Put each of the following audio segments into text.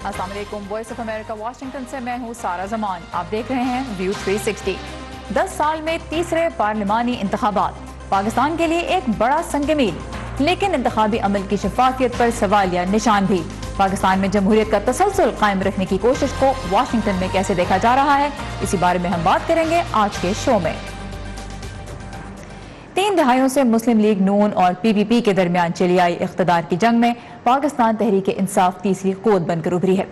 अस्सलाम वालेकुम, voice of America Washington से मैं हूँ सारा जमान। आप देख रहे हैं व्यू 360। 10 साल में तीसरे पार्लिमानी इंतखाबात पाकिस्तान के लिए एक बड़ा संग-ए-मील, लेकिन इंतखाबी अमल की शफाफियत पर सवालिया निशान भी। पाकिस्तान में जमहूरियत का तसलसल कायम रखने की कोशिश को वाशिंगटन में कैसे देखा जा रहा है, इसी बारे में हम बात करेंगे आज के शो में। 3 दहाइयों से मुस्लिम लीग नून और PPP के दरमियान चली आई इख्तिदार की जंग में पाकिस्तान तहरीक इंसाफ तीसरी क़ुव्वत बनकर उभरी है,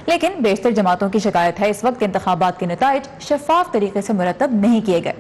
लेकिन बेशतर जमातों की शिकायत है इस वक्त के इंतखाबात के नताइज शफाफ तरीके से मुरतब नहीं किए गए।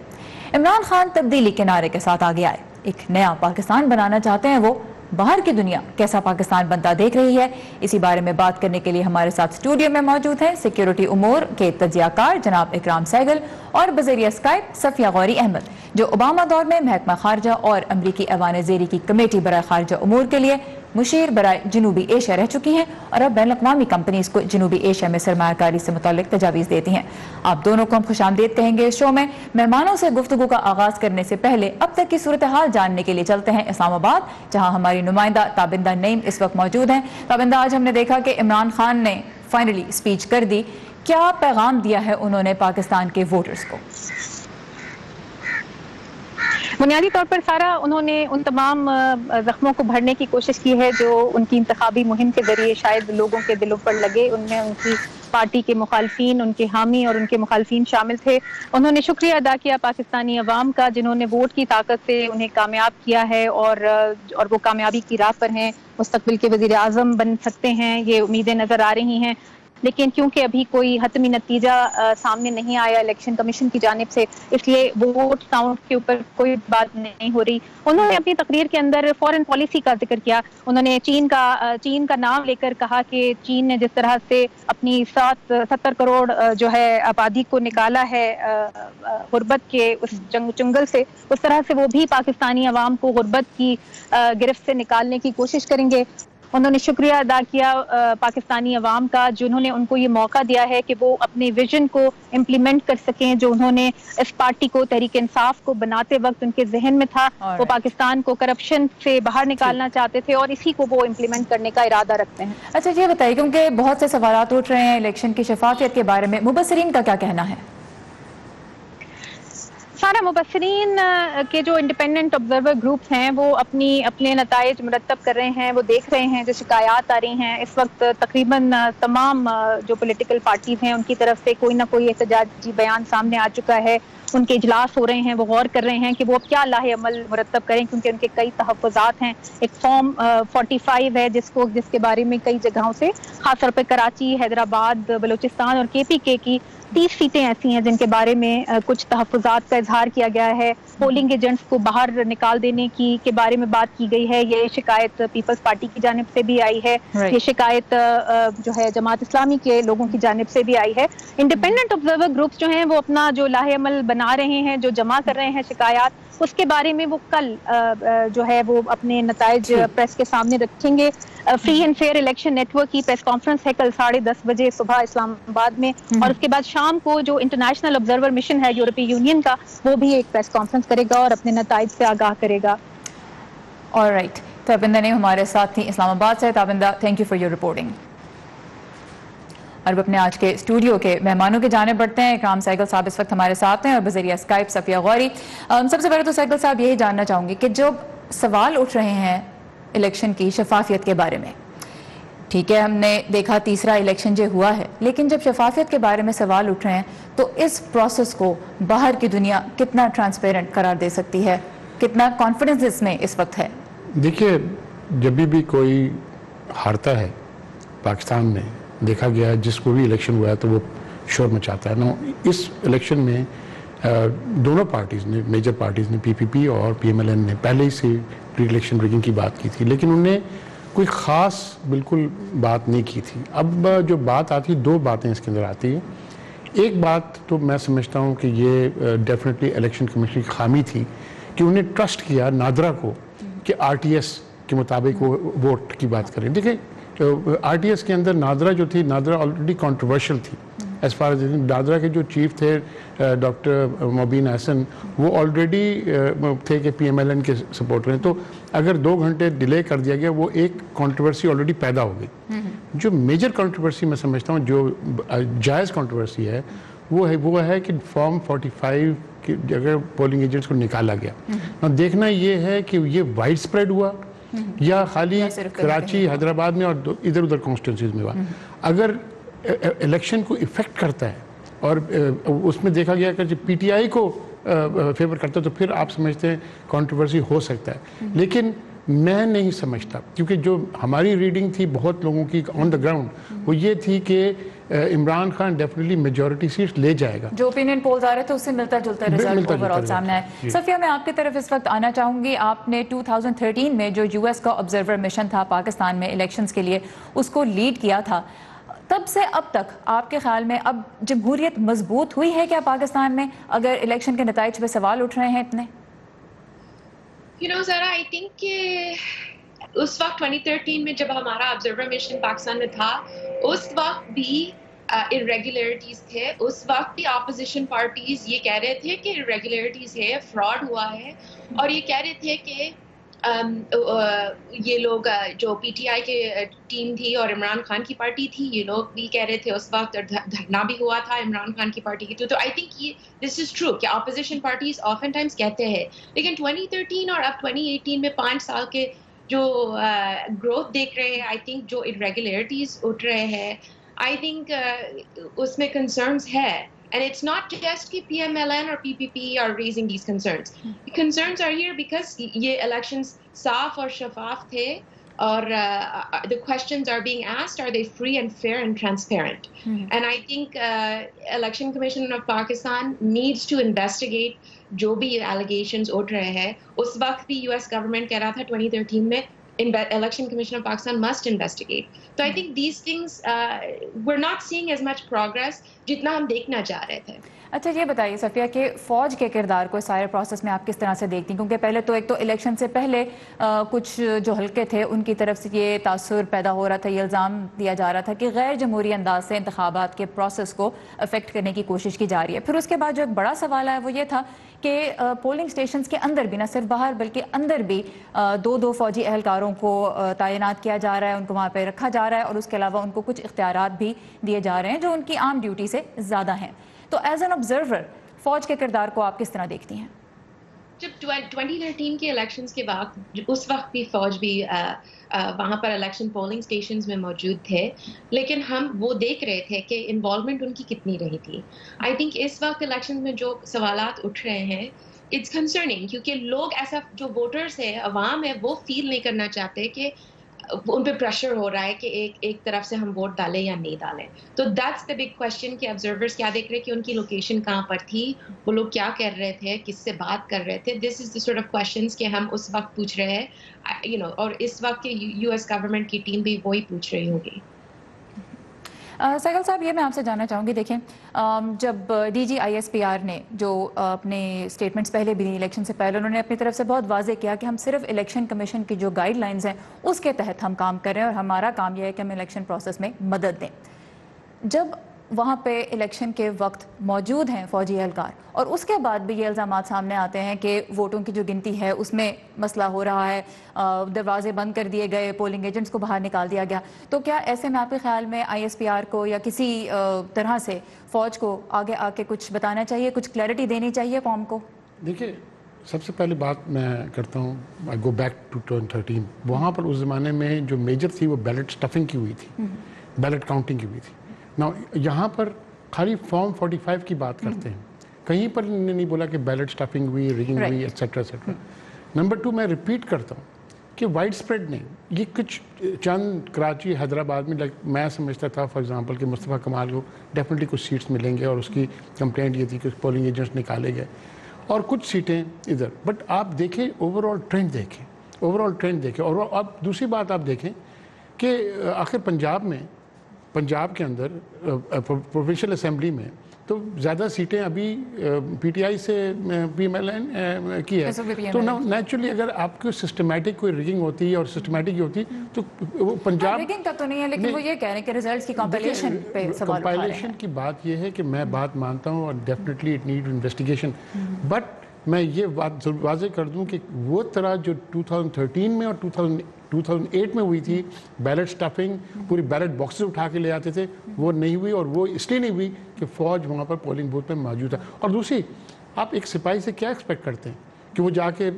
इमरान खान तब्दीली के नारे के साथ आगे आए, एक नया पाकिस्तान बनाना चाहते हैं वो। बाहर की दुनिया कैसा पाकिस्तान बनता देख रही है, इसी बारे में बात करने के लिए हमारे साथ स्टूडियो में मौजूद हैं सिक्योरिटी उमूर के तजियाकार जनाब इकराम सहगल और बज़रिया स्काइप सफिया गौरी अहमद, जो ओबामा दौर में महकमा खारजा और अमरीकी ऐवान ज़ेरी की कमेटी बराए खारजा उमूर के लिए मुशीर बराए जनूबी एशिया रह चुकी हैं और अब बैनुल-अक़वामी कंपनीज को जनूबी एशिया में सरमायाकारी से मुताल्लिक तजावीज़ देती हैं। आप दोनों को हम खुशामदीद कहेंगे इस शो में। मेहमानों से गुफ्तगू का आगाज़ करने से पहले अब तक की सूरत हाल जानने के लिए चलते हैं इस्लामाबाद, जहाँ हमारी नुमाइंदा ताबिंदा नईम इस वक्त मौजूद हैं। ताबिंदा, आज हमने देखा कि इमरान खान ने फाइनली स्पीच कर दी, क्या पैगाम दिया है उन्होंने पाकिस्तान के वोटर्स को? बुनियादी तौर पर सारा उन्होंने उन तमाम जख्मों को भरने की कोशिश की है जो उनकी इंतखाबी मुहिम के जरिए शायद लोगों के दिलों पर लगे। उनमें उनकी पार्टी के मुखालफीन, उनके हामी और उनके मुखालफीन शामिल थे। उन्होंने शुक्रिया अदा किया पाकिस्तानी अवाम का, जिन्होंने वोट की ताकत से उन्हें कामयाब किया है और वो कामयाबी की राह पर हैं, मुस्तकबिल के वज़ीर आज़म बन सकते हैं, ये उम्मीदें नज़र आ रही हैं। लेकिन क्योंकि अभी कोई हतमी नतीजा सामने नहीं आया इलेक्शन कमीशन की जानिब से, इसलिए वोट काउंट के ऊपर कोई बात नहीं हो रही। उन्होंने अपनी तकरीर के अंदर फॉरेन पॉलिसी का जिक्र किया। उन्होंने चीन का नाम लेकर कहा कि चीन ने जिस तरह से अपनी 70 करोड़ जो है आबादी को निकाला है गुर्बत के उस चंगुल से, उस तरह से वो भी पाकिस्तानी अवाम को गुर्बत की गिरफ्त से निकालने की कोशिश करेंगे। उन्होंने शुक्रिया अदा किया पाकिस्तानी अवाम का, जिन्होंने उनको ये मौका दिया है कि वो अपने विजन को इम्प्लीमेंट कर सकें, जो उन्होंने इस पार्टी को तहरीक इंसाफ को बनाते वक्त उनके जहन में था। वो पाकिस्तान को करप्शन से बाहर निकालना चाहते थे और इसी को वो इम्प्लीमेंट करने का इरादा रखते हैं। अच्छा, ये बताइए, क्योंकि बहुत से सवालात उठ रहे हैं इलेक्शन की शफाफियत के बारे में, मुबस्सिरीन का क्या कहना है? सारा मुबस्सिरीन के जो इंडिपेंडेंट ऑब्जर्वर ग्रुप्स हैं वो अपने नताइज मुरतब कर रहे हैं, वो देख रहे हैं जो शिकायत आ रही हैं। इस वक्त तकरीबन तमाम जो पॉलिटिकल पार्टीज हैं उनकी तरफ से कोई ना कोई एहतजाजी बयान सामने आ चुका है। उनके इजलास हो रहे हैं, वो गौर कर रहे हैं कि वो अब क्या लाहे अमल मुरतब करें, क्योंकि उनके कई तहफ़्फ़ुज़ात हैं। एक फॉर्म 45 है जिसके बारे में कई जगहों से, खासतौर पर कराची, हैदराबाद, बलूचिस्तान और KPK की 30 सीटें ऐसी हैं जिनके बारे में कुछ तहफ़्फ़ुज़ात का इजहार किया गया है। पोलिंग एजेंट्स को बाहर निकाल देने के बारे में बात की गई है। ये शिकायत पीपल्स पार्टी की जानिब से भी आई है। ये शिकायत जो है जमात इस्लामी के लोगों की जानिब से भी आई है। इंडिपेंडेंट ऑब्जर्वर ग्रुप्स जो हैं वो अपना जो लाहे अमल बना रहे हैं, जो जमा कर रहे हैं शिकायत, उसके बारे में वो कल जो है वो अपने नताइज प्रेस के सामने रखेंगे। Free and fair election network की प्रेस कॉन्फ्रेंस है कल 10:30 बजे सुबह इस्लामाबाद में, और उसके बाद शाम को जो इंटरनेशनल ऑब्जर्वर मिशन है यूरोपीय यूनियन का, वो भी एक प्रेस कॉन्फ्रेंस करेगा और अपने नताइज से आगाह करेगा। ऑलराइट, ताबिंदा ने हमारे साथ थी इस्लामाबाद से। Tabinda, thank you for your reporting. और अपने आज के स्टूडियो के मेहमानों के जाने बढ़ते हैं। इकराम सहगल साहब इस वक्त हमारे साथ हैं और बज़रिया स्काइप सफिया गौरी। सबसे पहले तो सहगल साहब यही जानना चाहूँगी कि जो सवाल उठ रहे हैं इलेक्शन की शफाफियत के बारे में, ठीक है, हमने देखा तीसरा इलेक्शन जो हुआ है, लेकिन जब शफाफियत के बारे में सवाल उठ रहे हैं तो इस प्रोसेस को बाहर की दुनिया कितना ट्रांसपेरेंट करार दे सकती है, कितना कॉन्फिडेंस इसमें इस वक्त है? देखिए, जब भी कोई हारता है पाकिस्तान में, देखा गया है जिसको भी इलेक्शन हुआ है तो वो शोर मचाता है ना। इस इलेक्शन में दोनों पार्टीज़ ने, मेजर पार्टीज़ ने, PPP और PMLN ने पहले ही से प्री इलेक्शन रिगिंग की बात की थी, लेकिन उन्होंने कोई ख़ास बिल्कुल बात नहीं की थी। अब जो बात आती है, 2 बातें इसके अंदर आती है। एक बात तो मैं समझता हूँ कि ये डेफिनेटली इलेक्शन कमीशन की खामी थी कि उन्हें ट्रस्ट किया नादरा को कि RTS के मुताबिक वो वोट की बात करें। देखिए, RTS के अंदर नादरा जो थी, नादरा ऑलरेडी कंट्रोवर्शियल थी, ایز فار ایز دادرا کے جو چیف تھے ڈاکٹر مبین احسن وہ آلریڈی تھے کہ پی ایم ایل این کے سپورٹر ہیں, تو اگر 2 گھنٹے ڈیلے کر دیا گیا وہ ایک کنٹروورسی آلریڈی پیدا ہو گئی. جو میجر کنٹروورسی میں سمجھتا ہوں جو جائز کنٹروورسی ہے وہ ہے کہ فارم 45 کی جگہ پولنگ ایجنٹس کو نکالا گیا. دیکھنا یہ ہے کہ یہ وائڈ اسپریڈ ہوا یا خالی کراچی حیدرآباد میں اور ادھر ادھر کانسٹیٹوئنسیز میں ہوا. اگر الیکشن کو افیکٹ کرتا ہے اور اس میں دیکھا گیا کہ پی ٹی آئی کو فیور کرتا ہے تو پھر آپ سمجھتے ہیں کنٹروورسی ہو سکتا ہے. لیکن میں نہیں سمجھتا, کیونکہ جو ہماری ریڈنگ تھی بہت لوگوں کی آن دا گراؤنڈ وہ یہ تھی کہ Imran Khan definitely majority seats لے جائے گا. جو اوپینین پولز آ رہے تھے اس سے ملتا جلتا رزلٹ اوور آل سامنے آئے. صفیہ میں آپ کی طرف اس وقت آنا چاہوں گی. آپ نے 2013 میں جو یو ایس کا آبزرور مشن تھا پاکستان میں الیکشنز کے لیے اس کو لیڈ کیا تھا. تب سے اب تک آپ کے خیال میں اب جمہوریت مضبوط ہوئی ہے کیا پاکستان میں, اگر الیکشن کے نتائج پہ سوال اٹھ رہے ہیں اتنے؟ ذرا آئی تھنک کہ اس وقت 2013 میں جب ہمارا آبزرور مشن پاکستان میں تھا اس وقت بھی irregularities تھے. اس وقت بھی اپوزیشن پارٹیز یہ کہہ رہے تھے کہ irregularities ہے, فراڈ ہوا ہے, اور یہ کہہ رہے تھے کہ یہ لوگ جو پی ٹی آئی کے ٹیم تھی اور عمران خان کی پارٹی تھی یہ لوگ بھی کہہ رہے تھے اس وقت, اور دھرنا بھی ہوا تھا عمران خان کی پارٹی کی. تو آئی تھنک یہ دس از ٹرو کہ اپوزیشن پارٹیز آفن ٹائمز کہتے ہیں. لیکن 2013 اور اب 2018 میں 5 سال کے جو گروتھ دیکھ رہے ہیں, آئی تھنک جو irregularities اٹھ رہے ہیں, آئی تھنک اس میں کنسرنس ہے. And it's not just کہ PMLN or PPP are raising these concerns. The concerns are here because یہ elections صاف اور شفاف تھے, اور the questions are being asked, are they free and fair and transparent? And I think Election Commission of Pakistan needs to investigate جو بھی allegations اٹھ رہے ہیں. اس وقت بھی US government کہہ رہا تھا 2013 میں Election Commission of Pakistan must investigate. So I think these things we're not seeing as much progress جتنا ہم دیکھنا چاہ رہے تھے. اچھا یہ بتائیے صفیہ کہ فوج کے کردار کو سارے پروسیس میں آپ کس طرح سے دیکھتی ہیں؟ کیونکہ پہلے تو ایک تو الیکشن سے پہلے کچھ جو حلقے تھے ان کی طرف سے یہ تاثر پیدا ہو رہا تھا, یہ الزام دیا جا رہا تھا کہ غیر جمہوری انداز سے انتخابات کے پروسیس کو افیکٹ کرنے کی کوشش کی جا رہی ہے. پھر اس کے بعد جو ایک بڑا سوال ہے وہ یہ تھا کہ پولنگ اسٹیشنز کے اندر بھی, نہ صرف باہر بلکہ اندر بھی 2 فوجی اہلکاروں کو تعینات کیا جا رہا ہے, ان کو وہاں پہ رکھا جا رہا ہے, اور اس کے علاوہ ان کو کچھ اختیارات بھی دیے جا رہے ہیں جو ان کی عام ڈیوٹی سے زیادہ ہیں. تو ایز این آبزرور فوج کے کردار کو آپ کس طرح دیکھتی ہیں؟ جب 2013 کے الیکشنز کے وقت اس وقت بھی فوج بھی وہاں پر الیکشن پولنگ اسٹیشنز میں موجود تھے, لیکن ہم وہ دیکھ رہے تھے کہ انوالومنٹ ان کی کتنی رہی تھی. آئی تھنک اس وقت الیکشن میں جو سوالات اٹھ رہے ہیں اٹس کنسرننگ, کیونکہ لوگ ایسا جو ووٹرز ہیں, عوام ہے, وہ فیل نہیں کرنا چاہتے کہ ان پہ پریشر ہو رہا ہے کہ ایک طرف سے ہم ووٹ ڈالیں یا نہیں ڈالیں. تو دیٹس دا بگ کوشچن کہ آبزرورز کیا دیکھ رہے کہ ان کی لوکیشن کہاں پر تھی, وہ لوگ کیا کر رہے تھے, کس سے بات کر رہے تھے. دس از دا سورٹ آف کوشچنس کہ ہم اس وقت پوچھ رہے ہیں, اور اس وقت کے US گورنمنٹ کی ٹیم بھی وہی پوچھ رہی ہوگی. سہگل صاحب یہ میں آپ سے جاننا چاہوں گی, دیکھیں جب ڈی جی ISPR نے جو اپنے اسٹیٹمنٹس پہلے بھی الیکشن سے پہلے انہوں نے اپنی طرف سے بہت واضح کیا کہ ہم صرف الیکشن کمیشن کی جو گائیڈ لائنز ہیں اس کے تحت ہم کام کر رہے ہیں, اور ہمارا کام یہ ہے کہ ہم الیکشن پروسیس میں مدد دیں. جب وہاں پہ الیکشن کے وقت موجود ہیں فوجی اہلکار, اور اس کے بعد بھی یہ الزامات سامنے آتے ہیں کہ ووٹوں کی جو گنتی ہے اس میں مسئلہ ہو رہا ہے, دروازے بند کر دیے گئے, پولنگ ایجنٹس کو باہر نکال دیا گیا, تو کیا ایسے میں آپ کے خیال میں ISPR کو یا کسی طرح سے فوج کو آگے آ کے کچھ بتانا چاہیے, کچھ کلیئرٹی دینی چاہیے قوم کو؟ دیکھیے سب سے پہلے بات میں کرتا ہوں, آئی گو بیک ٹو 2013. وہاں پر اس زمانے میں جو میجر تھی وہ بیلٹ اسٹفنگ کی ہوئی تھی, بیلٹ کاؤنٹنگ کی ہوئی تھی. یہاں پر خالی فارم 45 کی بات کرتے ہیں, کہیں پر انہوں نے نہیں بولا کہ بیلٹ اسٹفنگ ہوئی, ریگنگ ہوئی, ایٹسیٹرا ایٹسیٹرا. نمبر 2 میں ریپیٹ کرتا ہوں کہ وائڈ اسپریڈ نہیں, یہ کچھ چند کراچی حیدرآباد میں میں سمجھتا تھا فار ایگزامپل کہ مصطفیٰ کمال کو ڈیفینیٹلی کچھ سیٹس ملیں گے, اور اس کی کمپلینٹ یہ تھی کہ پولنگ ایجنٹس نکالے گئے اور کچھ سیٹیں ادھر. بٹ آپ دیکھیں اوور آل ٹرینڈ دیکھیں, اور اب دوسری بات آپ دیکھیں کہ آخر پنجاب کے اندر پروونشل اسمبلی میں تو زیادہ سیٹیں ابھی پی ٹی آئی سے پی ایم ایل این کی ہے. تو نیچرلی اگر آپ کو سسٹمیٹک کوئی ریگنگ ہوتی ہے اور سسٹمیٹک ہوتی تو وہ پنجاب ریگنگ کا تو نہیں ہے، لیکن وہ یہ کہہ رہے ہیں کہ ریزلٹس کی کمپائلیشن پہ سوال اٹھا رہے ہیں. کمپائلیشن کی بات یہ ہے کہ میں بات مانتا ہوں اور definitely it need investigation, but میں یہ بات واضح کر دوں کہ وہ طرح جو 2013 میں اور 2008 میں ہوئی تھی بیلٹ سٹفنگ، پوری بیلٹ باکسز اٹھا کے لے آتے تھے، وہ نہیں ہوئی. اور وہ اس لیے نہیں ہوئی کہ فوج وہاں پر پولنگ بوتھ پہ موجود ہے. اور دوسری، آپ ایک سپاہی سے کیا ایکسپیکٹ کرتے ہیں کہ وہ جا کے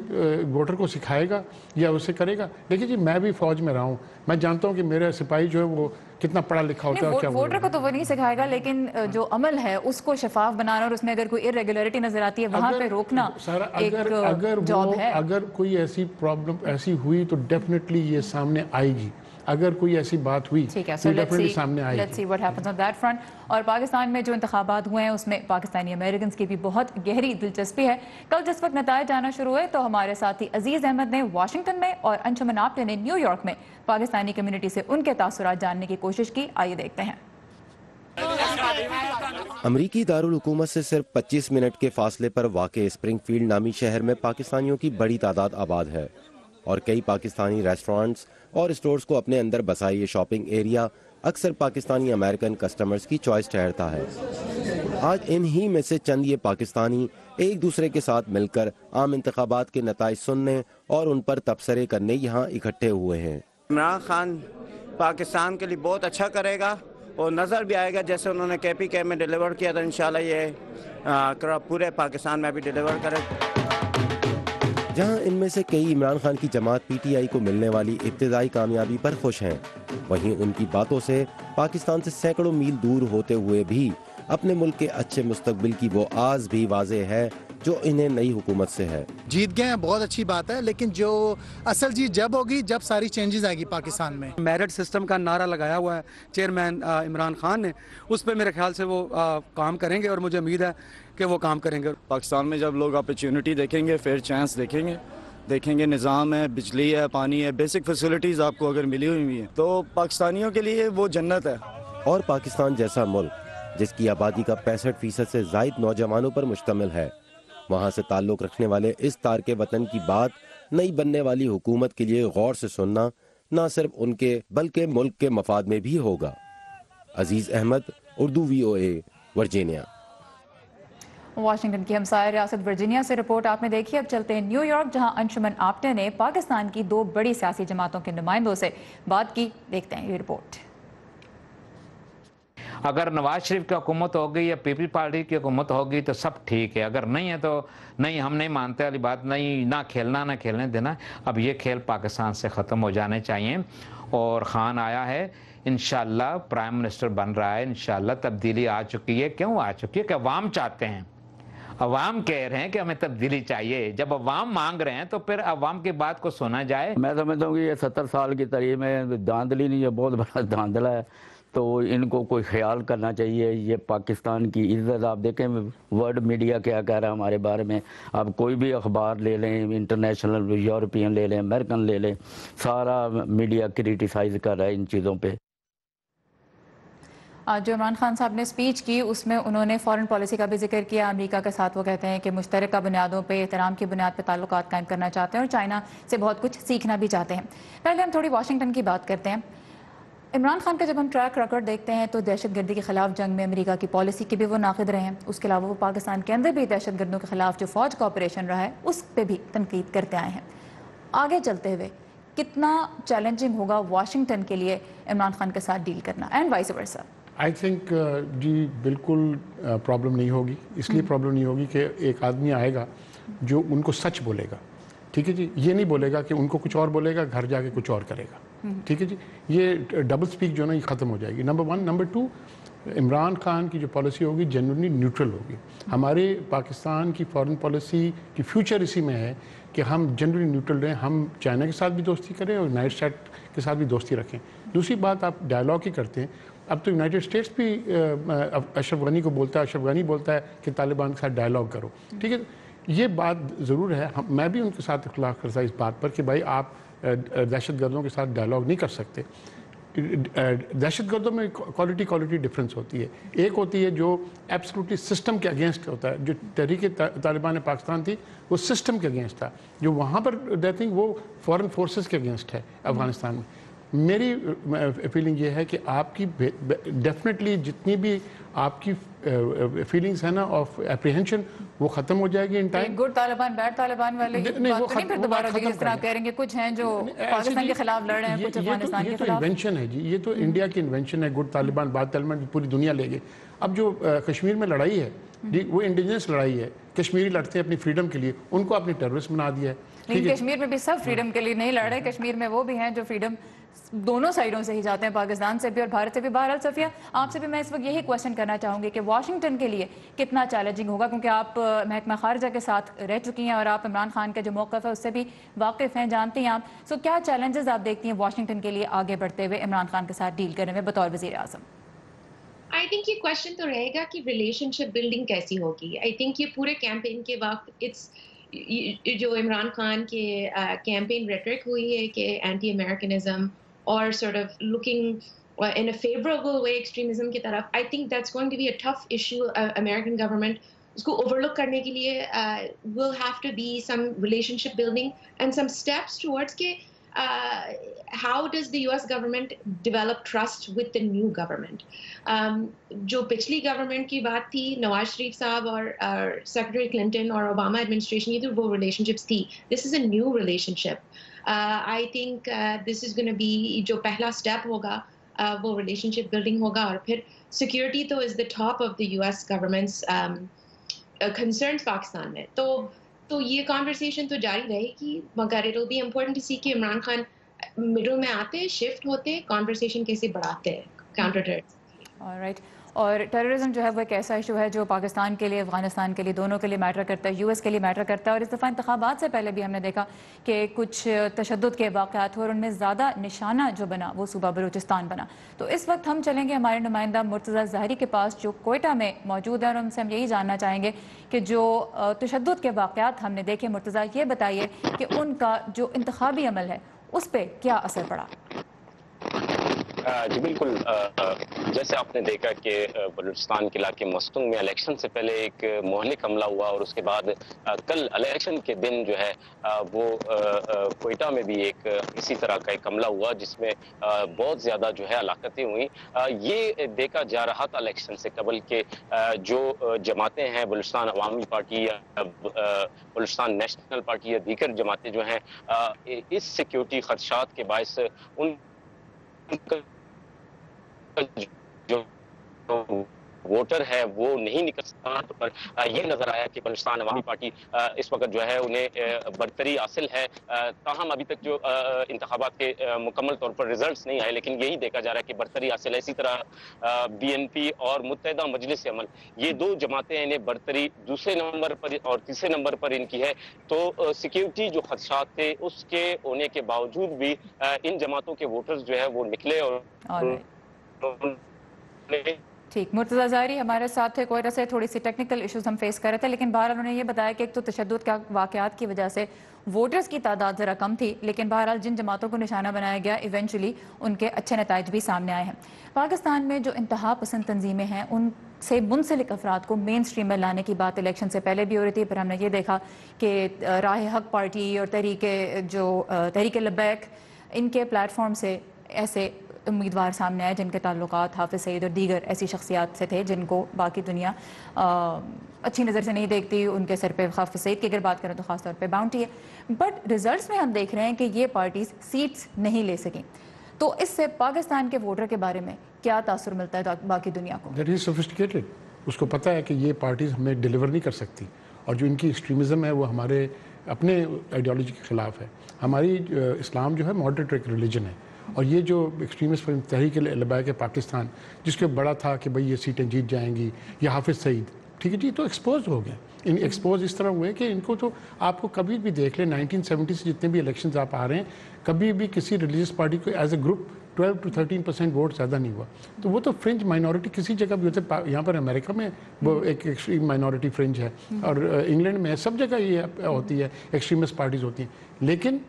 ووٹر کو سکھائے گا یا اسے کرے گا؟ دیکھیے جی، میں بھی فوج میں رہا ہوں، میں جانتا ہوں کہ میرا سپاہی جو ہے وہ کتنا پڑھا لکھا ہوتا ہے. ووٹر کو تو وہ نہیں سکھائے گا، لیکن جو عمل ہے اس کو شفاف بنانا اور اس میں اگر کوئی irregularity نظر آتی ہے وہاں پہ روکنا ایک جاب ہے. اگر کوئی ایسی پرابلم ایسی ہوئی تو ڈیفینیٹلی یہ سامنے آئے گی. اگر کوئی ایسی بات ہوئی تو ڈیفینیٹلی سامنے آئے گی. Let's see what happens on that front. اور پاکستان میں جو انتخابات ہوئے ہیں اس میں پاکستانی امریکنز کی بھی بہت گہری دلچسپی ہے. کل جس وقت نتائج آنا شروع ہوئے تو ہمارے ساتھی عزیز احمد نے واشنگٹن میں اور انشمن آپٹے نے نیو یارک میں پاکستانی کمیونٹی سے ان کے تاثرات جاننے کی کوشش کی. آئیے دیکھتے ہیں. امریکی دارالحکومت سے صرف 25 منٹ کے فاصلے پر واقع اسپرنگ فیلڈ نامی شہر میں پاکستانیوں کی بڑی تعداد آباد ہے اور کئی پاکستانی ریسٹورانٹس اور اسٹورز کو اپنے اندر بسائی یہ شاپنگ ایریا اکثر پاکستانی امریکن کسٹمرز کی چوائس ٹھہرتا ہے. آج ان ہی میں سے چند یہ پاکستانی ایک دوسرے کے ساتھ مل کر عام انتخابات کے نتائج سننے اور ان پر تبصرے کرنے یہاں اکٹھے ہوئے ہیں. عمران خان پاکستان کے لیے بہت اچھا کرے گا اور نظر بھی آئے گا جیسے انہوں نے KPK میں ڈیلیور کیا تھا، انشاءاللہ یہ پورے پاکستان میں بھی ڈیلیور کرے. جہاں ان میں سے کئی عمران خان کی جماعت PTI کو ملنے والی ابتدائی کامیابی پر خوش ہیں، وہیں ان کی باتوں سے پاکستان سے سینکڑوں میل دور ہوتے ہوئے بھی اپنے ملک کے اچھے مستقبل کی وہ آز بھی واضح ہے جو انہیں نئی حکومت سے ہے. جیت گئے ہیں، بہت اچھی بات ہے، لیکن جو اصل جیت جب ہوگی جب ساری چینجز آئے گی پاکستان میں. میرٹ سسٹم کا نعرہ لگایا ہوا ہے چیئرمین عمران خان نے، اس پہ میرے خیال سے وہ کام کریں گے اور مجھے امید ہے کہ وہ کام کریں گے. پاکستان میں جب لوگ اپرچونٹی دیکھیں گے، فیئر چانس دیکھیں گے، نظام ہے، بجلی ہے، پانی ہے، بیسک فیسلٹیز آپ کو اگر ملی ہوئی ہیں تو پاکستانیوں کے لیے وہ جنت ہے. اور پاکستان جیسا ملک جس کی آبادی کا 65% سے زائد نوجوانوں پر مشتمل ہے، وہاں سے تعلق رکھنے والے اس تارک وطن کی بات نئی بننے والی حکومت کے لیے غور سے سننا نہ صرف ان کے بلکہ ملک کے مفاد میں بھی ہوگا. Aziz Ahmed, Urdu VOA، Virginia. Washington کی ہمسائے ریاست ورجینیا سے رپورٹ آپ نے دیکھی. اب چلتے ہیں نیو یارک، جہاں انشمن آپٹے نے پاکستان کی 2 بڑی سیاسی جماعتوں کے نمائندوں سے بات کی. دیکھتے ہیں یہ رپورٹ. اگر نواز شریف کی حکومت ہوگی یا پیپل پارٹی کی حکومت ہوگی تو سب ٹھیک ہے، اگر نہیں ہے تو نہیں، ہم نہیں مانتے والی بات نہیں، نہ کھیلنا نہ کھیلنے دینا. اب یہ کھیل پاکستان سے ختم ہو جانے چاہیے. اور خان آیا ہے، انشاءاللہ پرائم منسٹر بن رہا ہے، انشاءاللہ تبدیلی آ چکی ہے. کیوں آ چکی ہے؟ کہ عوام چاہتے ہیں، عوام کہہ رہے ہیں کہ ہمیں تبدیلی چاہیے. جب عوام مانگ رہے ہیں تو پھر عوام کی بات کو سنا جائے. میں سمجھتا ہوں کہ یہ 70 سال کی تریم ہے، دھاندلی نہیں، یہ بہت بڑا دھاندلا ہے. تو ان کو کوئی خیال کرنا چاہیے. یہ پاکستان کی عزت، آپ دیکھیں ورلڈ میڈیا کیا کہہ رہا ہے ہمارے بارے میں. آپ کوئی بھی اخبار لے لیں، انٹرنیشنل، یورپین لے لیں، امریکن لے لیں، سارا میڈیا کریٹیسائز کر رہا ہے ان چیزوں پہ. جو عمران خان صاحب نے اسپیچ کی اس میں انہوں نے فارن پالیسی کا بھی ذکر کیا. امریکہ کے ساتھ وہ کہتے ہیں کہ مشترکہ بنیادوں پہ، احترام کی بنیاد پہ تعلقات قائم کرنا چاہتے ہیں اور چائنا سے بہت کچھ سیکھنا بھی چاہتے ہیں. پہلے ہم تھوڑی واشنگٹن کی بات کرتے ہیں. عمران خان کا جب ہم ٹریک ریکارڈ دیکھتے ہیں تو دہشت گردی کے خلاف جنگ میں امریکہ کی پالیسی کے بھی وہ ناقد رہے ہیں. اس کے علاوہ وہ پاکستان کے اندر بھی دہشت گردوں کے خلاف جو فوج کا آپریشن رہا ہے اس پہ بھی تنقید کرتے آئے ہیں. آگے چلتے ہوئے کتنا چیلنجنگ ہوگا واشنگٹن کے لیے عمران خان کے ساتھ ڈیل کرنا and vice versa? I think جی بالکل پرابلم نہیں ہوگی. اس لیے پرابلم نہیں ہوگی کہ ایک آدمی آئے گا جو ان کو سچ بولے گا. ٹھیک ہے جی، یہ نہیں بولے گا کہ ان کو کچھ اور بولے گا، گھر جا کے کچھ اور کرے گا. ٹھیک ہے جی، یہ ڈبل سپیک جو ہے نا یہ ختم ہو جائے گی. نمبر 1. نمبر 2، عمران خان کی جو پالیسی ہوگی جنرلی نیوٹرل ہوگی. ہمارے پاکستان کی فارن پالیسی کی فیوچر اسی میں ہے کہ ہم جنرلی نیوٹرل رہیں. ہم چائنا کے ساتھ بھی دوستی کریں اور یونائٹڈ اسٹیٹ کے ساتھ بھی دوستی رکھیں. دوسری بات، آپ ڈائلاگ ہی کرتے ہیں. اب تو یونائٹڈ اسٹیٹس بھی اشرف غنی کو بولتا ہے، اشرف غنی بولتا ہے کہ طالبان کے ساتھ ڈائلاگ کرو. ٹھیک ہے، یہ بات ضرور ہے. میں بھی ان کے ساتھ اختلاف کرتا اس بات پر کہ بھائی آپ دہشت گردوں کے ساتھ ڈائلاگ نہیں کر سکتے. दहशत गर्दों में क्वालिटी डिफरेंस होती है। एक होती है जो एब्सोल्युटली सिस्टम के अगेंस्ट होता है, जो तहरीक तालिबान पाकिस्तान थी वो सिस्टम के अगेंस्ट था, जो वहाँ पर आई थिंक वो फॉरेन फोर्सेस के अगेंस्ट है अफगानिस्तान में। मेरी फीलिंग ये है कि आपकी डेफिनेटली जितनी भी आपकी फीलिंग्स है ना ऑफ एप्रीहेंशन वो खत्म हो जाएगी in time. Good Taliban bad Taliban वाले नहीं, बात वो तो नहीं फिर दोबारा होगी, जिस तरह आप कह रहे हैं कुछ हैं जो पाकिस्तान के खिलाफ लड़ रहे हैं, कुछ अफगानिस्तान के खिलाफ। इन्वेंशन है जी, ये तो इंडिया की इन्वेंशन है, गुड तालिबान बैड तालिबान पूरी दुनिया ले गई। अब जो कश्मीर में लड़ाई है जी वो इंडिजिनस लड़ाई है, कश्मीरी लड़ते हैं अपनी फ्रीडम के लिए, उनको आपने टेररिस्ट बना दिया है। लेकिन कश्मीर में भी सब फ्रीडम के लिए नहीं लड़ रहे, कश्मीर में वो भी हैं जो फ्रीडम दोनों साइडों से ही जाते हैं, पाकिस्तान से भी और भारत से भी। बहरहाल सफिया आपसे भी मैं इस वक्त यही क्वेश्चन करना चाहूँगी कि वाशिंगटन के लिए कितना चैलेंजिंग होगा, क्योंकि आप महकमा खारजा के साथ रह चुकी हैं और आप इमरान खान का जो मौक़िफ़ है उससे भी वाकिफ़ हैं, जानती हैं आप। सो क्या चैलेंजेस आप देखती हैं वाशिंगटन के लिए आगे बढ़ते हुए इमरान खान के साथ डील करने में बतौर वज़ीर आज़म? आई थिंक ये क्वेश्चन तो रहेगा कि रिलेशनशिप बिल्डिंग कैसी होगी। आई थिंक ये पूरे कैंपेन के वक्त जो इमरान खान के कैंपेन रेटरिक हुई है कि एंटी अमेरिकनिज्म और sort of looking in a favorable way extremism की तरफ, I think that's going to be a tough issue. American government उसको overlook करने के लिए will have to be some relationship building and some steps towards के how does the US government develop trust with the new government. जो पिछली government की बात थी, नवाज शरीफ साहब और सेक्रेटरी क्लिंटन और ओबामा एडमिनिस्ट्रेशन की, तो वो रिलेशनशिप्स थी. This is a new relationship. I think this is gonna be जो पहला स्टेप होगा वो रिलेशनशिप बिल्डिंग होगा. और फिर सिक्योरिटी तो is the top of the US government's concerns Pakistan में. तो ये कॉन्वर्सेशन तो जारी रहेगी, मगर it will be important to see कि इमरान खान मिडल में आते, शिफ्ट होते, कॉन्वर्सेशन कैसे बढ़ाते हैं काउंटर टेररिज्म. ऑलराइट. और टेररिज्म जो है वो एक ऐसा इशू है जो पाकिस्तान के लिए, अफगानिस्तान के लिए, दोनों के लिए मैटर करता है, यूएस के लिए मैटर करता है. और इस दफ़ा इंतखाबात से पहले भी हमने देखा कि कुछ तशद्दुद के वाक़यात हुए और उनमें ज़्यादा निशाना जो बना वो सूबा बलूचिस्तान बना. तो इस वक्त हम चलेंगे हमारे नुमाइंदा मुर्तज़ा ज़ाहरी के पास जो कोयटा में मौजूद है, और उनसे हम यही जानना चाहेंगे कि जो तशद्दुद के वाक़यात हमने देखे, मुर्तज़ा ये बताइए कि उनका जो इंतखाबी अमल है उस पर क्या असर पड़ा. जी बिल्कुल, जैसे आपने देखा कि बलूचिस्तान के इलाके मस्तूंग में इलेक्शन से पहले एक मोहलिक हमला हुआ और उसके बाद कल इलेक्शन के दिन जो है वो कोयटा में भी एक इसी तरह का एक हमला हुआ जिसमें बहुत ज़्यादा जो है हलाकतें हुई. ये देखा जा रहा था इलेक्शन से कबल के जो जमातें हैं, बलूचिस्तान अवामी पार्टी या बलूचिस्तान नेशनल पार्टी या दीगर जमातें जो हैं, इस सिक्योरिटी खदशात के बायस उन जो वोटर है वो नहीं निकल सकता. पर ये नजर आया कि बलूचिस्तान अवामी पार्टी इस वक्त जो है उन्हें बरतरी हासिल है. ताहम अभी तक जो इंतखाबात के मुकम्मल तौर पर रिजल्ट्स नहीं आए, लेकिन यही देखा जा रहा है कि बरतरी हासिल है. इसी तरह बीएनपी और मुत्तहिदा मजलिस अमल, ये दो जमातें इन्हें बरतरी दूसरे नंबर पर और तीसरे नंबर पर इनकी है. तो सिक्योरिटी जो खदशात थे उसके होने के बावजूद भी इन जमातों के वोटर्स जो है वो निकले. और ठीक, मुर्तज़ा ज़ाहरी हमारे साथ थे. कोयटा से थोड़ी सी टेक्निकल इश्यूज हम फेस कर रहे थे, लेकिन बहरहाल उन्होंने ये बताया कि एक तो तशद्दुद का वाक़यात की वजह से वोटर्स की तादाद ज़रा कम थी, लेकिन बहरहाल जिन जमातों को निशाना बनाया गया इवेंचुअली उनके अच्छे नताइज भी सामने आए हैं. पाकिस्तान में जो इंतहा पसंद तंजीमें हैं उनसे मुंसलिक अफराद को मेन स्ट्रीम में लाने की बात इलेक्शन से पहले भी हो रही थी. पर हमने ये देखा कि राह हक पार्टी और तहरीक लब्बैक, इनके प्लेटफॉर्म से ऐसे उम्मीदवार सामने आए जिनके ताल्लुकात हाफिज़ सईद और दीगर ऐसी शख्सियात से थे जिनको बाकी दुनिया अच्छी नज़र से नहीं देखती. उनके सर पे हाफिज़ सईद की अगर बात करें तो ख़ास तौर पे बाउंटी है. बट रिजल्ट्स में हम देख रहे हैं कि ये पार्टीज सीट्स नहीं ले सकें. तो इससे पाकिस्तान के वोटर के बारे में क्या तासुर मिलता है बाकी दुनिया को? That is sophisticated. उसको पता है कि ये पार्टीज हमें डिलीवर नहीं कर सकती, और जो इनकी एक्सट्रीमिज़म है वो हमारे अपने आइडियोलॉजी के ख़िलाफ़ है. हमारी इस्लाम जो है मॉडरेट एक रिलीजन है, और ये जो एक्सट्रीमिस्ट तहरीक लब्बैक पाकिस्तान जिसके बड़ा था कि भाई ये सीटें जीत जाएंगी, या हाफिज़ सईद, ठीक है जी, तो एक्सपोज हो गए. इन एक्सपोज इस तरह हुए कि इनको तो आपको कभी भी देख लें 1970 से जितने भी इलेक्शंस आप आ रहे हैं, कभी भी किसी रिलीजियस पार्टी को as a group 12 to 13% vote ज़्यादा नहीं हुआ. तो वो तो फ्रिंज माइनॉरिटी किसी जगह भी होते. यहाँ पर अमेरिका में वो एक एक्सट्रीम माइनॉरिटी फ्रिंज है, और इंग्लैंड में सब जगह ये होती है, एक्सट्रीमिस्ट पार्टीज होती हैं. लेकिन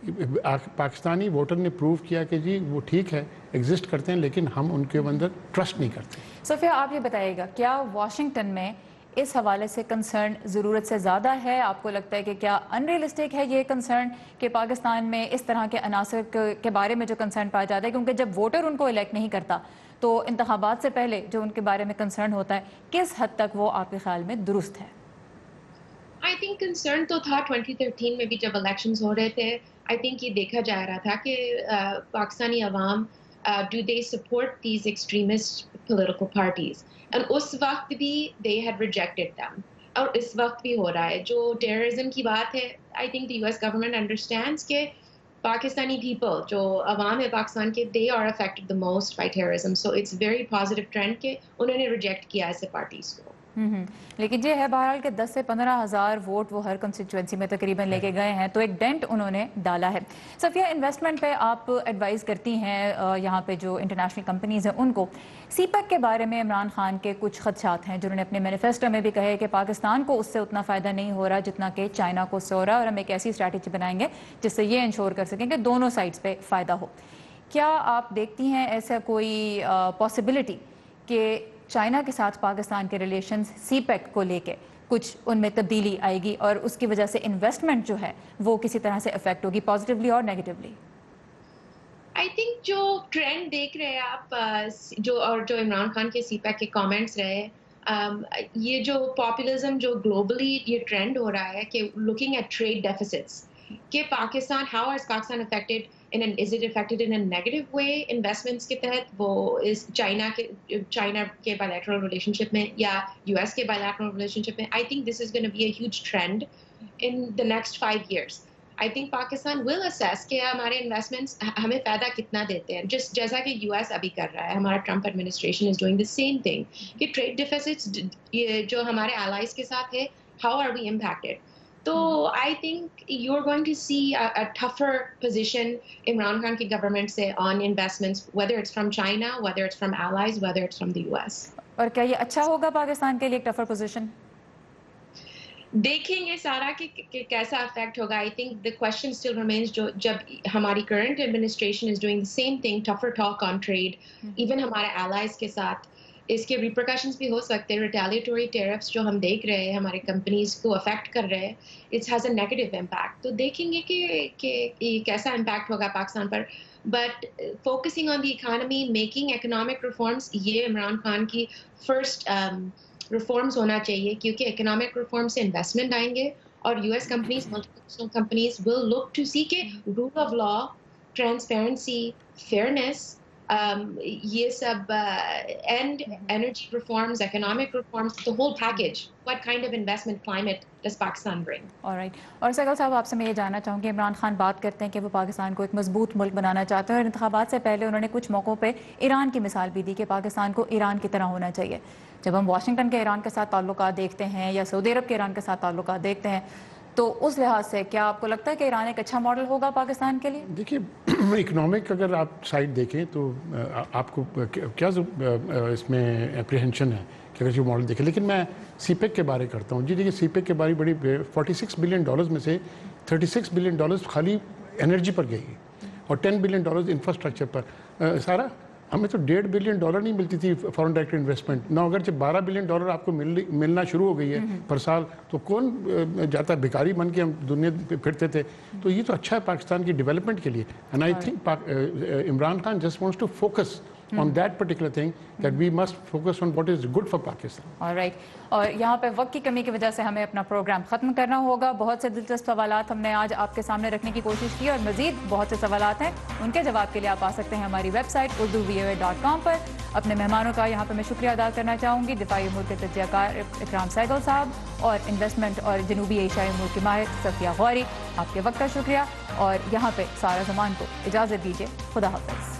पाकिस्तानी वोटर ने प्रूव किया कि जी वो ठीक है, एग्जिस्ट करते हैं, लेकिन हम उनके अंदर ट्रस्ट नहीं करते। सोफिया, आप ये बताइएगा, क्या वाशिंगटन में इस हवाले से कंसर्न ज़रूरत से ज़्यादा है? आपको लगता है कि क्या अनरियलिस्टिक है ये कंसर्न कि पाकिस्तान में इस तरह के अनासर के बारे में जो कंसर्न पाया जाता है, क्योंकि जब वोटर उनको इलेक्ट नहीं करता तो इंतखाबात से पहले जो उनके बारे में कंसर्न होता है, किस हद तक वो आपके ख्याल में दुरुस्त है? आई थिंक कंसर्न तो था 2013 में भी जब इलेक्शंस हो रहे थे। आई थिंक ये देखा जा रहा था कि पाकिस्तानी अवाम do they support these extremist political parties, and उस वक्त भी दे हैड रिजेक्टेड देम, और इस वक्त भी हो रहा है। जो टेररिज्म की बात है, I think the US government understands के पाकिस्तानी पीपल जो अवाम है पाकिस्तान के, they are affected the most by terrorism, so it's very positive trend के उन्होंने रिजेक्ट किया ऐसे पार्टीज को। लेकिन ये है बहरहाल कि 10 से 15 हज़ार वोट वो हर कंस्टिट्यूएंसी में तकरीबन लेके गए हैं, तो एक डेंट उन्होंने डाला है। सफिया, इन्वेस्टमेंट पे आप एडवाइस करती हैं यहाँ पे जो इंटरनेशनल कंपनीज़ हैं उनको। सीपैक के बारे में इमरान खान के कुछ खदशात हैं जिन्होंने अपने मैनिफेस्टो में भी कहे कि पाकिस्तान को उससे उतना फ़ायदा नहीं हो रहा जितना कि चाइना को उससे हो रहा है, और हम एक ऐसी स्ट्रैटेजी बनाएंगे जिससे ये इंश्योर कर सकें कि दोनों साइड्स पर फ़ायदा हो। क्या आप देखती हैं ऐसा कोई पॉसिबिलिटी कि चाइना के साथ पाकिस्तान के रिलेशंस सीपैक को लेके कुछ उनमें तब्दीली आएगी और उसकी वजह से इन्वेस्टमेंट जो है वो किसी तरह से इफेक्ट होगी, पॉजिटिवली और नेगेटिवली? आई थिंक जो ट्रेंड देख रहे हैं आप, जो इमरान खान के सीपैक के कमेंट्स रहे, ये जो पॉपुलिज्म जो ग्लोबली ये ट्रेंड हो रहा है कि लुकिंग एट ट्रेड डेफिसिट्स, कि Pakistan, how is Pakistan affected is it affected in a negative way investments के तहत, वो इस चाइना के bilateral relationship में या US के bilateral relationship में? I think this is going to be a huge trend in the next 5 years. I think Pakistan will assess कि हमारे investments हमें फायदा कितना देते हैं, just जैसा कि US अभी कर रहा है। हमारा Trump administration is doing the same thing कि trade deficits जो हमारे allies के साथ है, how are we impacted? So I think you're going to see a tougher position Imran Khan ki government se on investments, whether it's from China, whether it's from allies, whether it's from the US. और क्या ये अच्छा होगा पाकिस्तान के लिए एक tougher position? देखेंगे सारा कि कैसा अफेक्ट होगा। आई think the question still remains, जो जब हमारी current administration is doing the same thing, tougher talk on trade, even हमारे एलाइज के साथ, इसके रिपरकशंस भी हो सकते हैं। रिटेलिएटरी टेरिफ्स जो हम देख रहे हैं हमारे कंपनीज को अफेक्ट कर रहे हैं, it's has a negative impact. तो देखेंगे कि कैसा इम्पैक्ट होगा पाकिस्तान पर। But focusing on the economy, making economic reforms, ये इमरान खान की फर्स्ट रिफॉर्म्स होना चाहिए, क्योंकि इकोनॉमिक रिफॉर्म से इन्वेस्टमेंट आएंगे और US companies, multinational companies will look to see के rule of law, transparency, fairness, ये सब, and energy reforms, economic reforms, the whole package. What kind of investment climate does Pakistan bring? Alright. और सहगल साहब, आपसे मैं ये जानना चाहूँगी, इमरान खान बात करते हैं कि वो पाकिस्तान को एक मजबूत मुल्क बनाना चाहते हैं, और इंतखाबात से पहले उन्होंने कुछ मौक़ों पे ईरान की मिसाल भी दी कि पाकिस्तान को ईरान की तरह होना चाहिए। जब हम वाशिंगटन के ईरान के साथ ताल्लुकात देखते हैं या सऊदी अरब के ईरान के साथ ताल्लुकात देखते हैं, तो उस लिहाज से क्या आपको लगता है कि ईरान एक अच्छा मॉडल होगा पाकिस्तान के लिए? देखिए, इकोनॉमिक अगर आप साइड देखें तो आपको क्या इसमें एप्रीहेंशन है कि अगर जो मॉडल देखें, लेकिन मैं सीपेक के बारे करता हूँ। जी देखिए, सीपेक के बारे बड़ी 46 बिलियन डॉलर्स में से 36 बिलियन डॉलर्स खाली एनर्जी पर गई और 10 बिलियन डॉलर्स इंफ्रास्ट्रक्चर पर। सारा हमें तो 1.5 बिलियन डॉलर नहीं मिलती थी फॉरेन डायरेक्ट इन्वेस्टमेंट ना, अगर जब 12 बिलियन डॉलर आपको मिलना शुरू हो गई है पर साल, तो कौन जाता है? भिखारी बन के हम दुनिया पे फिरते थे। तो ये तो अच्छा है पाकिस्तान की डेवलपमेंट के लिए। And I think Imran Khan just wants to focus on that particular thing, that we must focus on what is good for Pakistan. All right. और यहाँ पे वक्त की कमी की वजह से हमें अपना प्रोग्राम ख़त्म करना होगा। बहुत से दिलचस्प सवालात हमने आज आपके सामने रखने की कोशिश की, और मज़ीद बहुत से सवालात हैं, उनके जवाब के लिए आप आ सकते हैं हमारी वेबसाइट urduvoa.com पर। अपने मेहमानों का यहाँ पे मैं शुक्रिया अदा करना चाहूँगी, दिफाई उमूर के तज्ज़ियाकार इकराम सहगल साहब और इन्वेस्टमेंट और जनूबी एशियाई उमूर की माहिर सफिया गौरी। आपके वक्त का शुक्रिया, और यहाँ पे सारा ज़मान को इजाज़त दीजिए। खुदा हाफ़िज़।